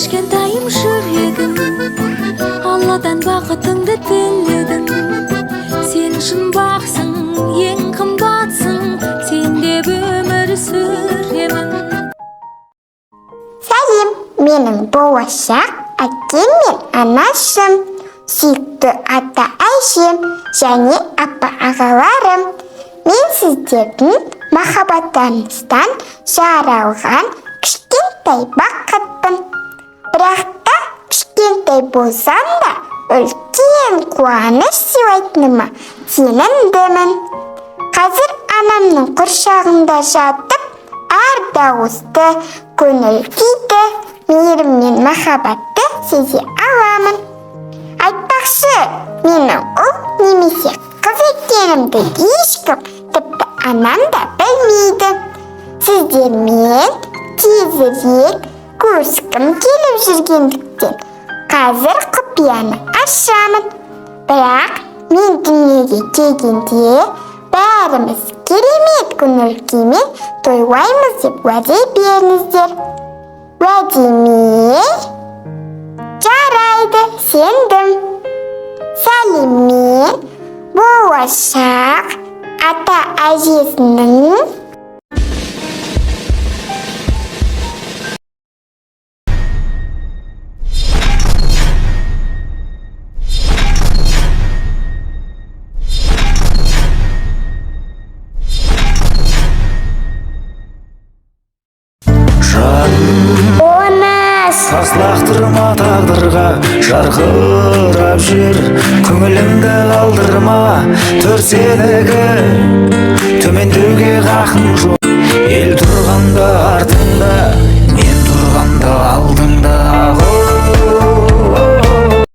кішкентайым жүрегім, Алладан бақытыңды тіледім. Сен шын бақсың, ең қымбатсың, сен деп өмір сүремін. Сәлем, менің болашақ әкем мен анашым, сүйікті ата әжем және апа-ағаларым. Мен сіздердің махаббаттарыңыздан жаралған кішкентай бақытпын. Бірақ та кішкентай болсам да үлкен қуаныш сыйлайтыныма сенімдімін. Қазір анамның құрсағында жатып, әр дауысты, көңіл күйді, мейірім мен махаббатты сезе аламын. Айтпақшы, менің ұл немесе қыз екенімді ешкім, тіпті анам да білмейді. Сіздермен тезірек көріскім келіп жүргендіктен қазір құпияны ашамын. Бірақ мен дүниеге келгенде бәріміз керемет көңіл күймен тойлаймыз деп уәде беріңіздер. Уәде ме? Жарайды, сендім. Сәлеммен болашақ ата-әжесінің Таслақтырма тағдырға, жарқырап жүр, көңілімді қалдырма, төрсенігі төмендеуге хақым жоқ. Ел тұрғанда артыңда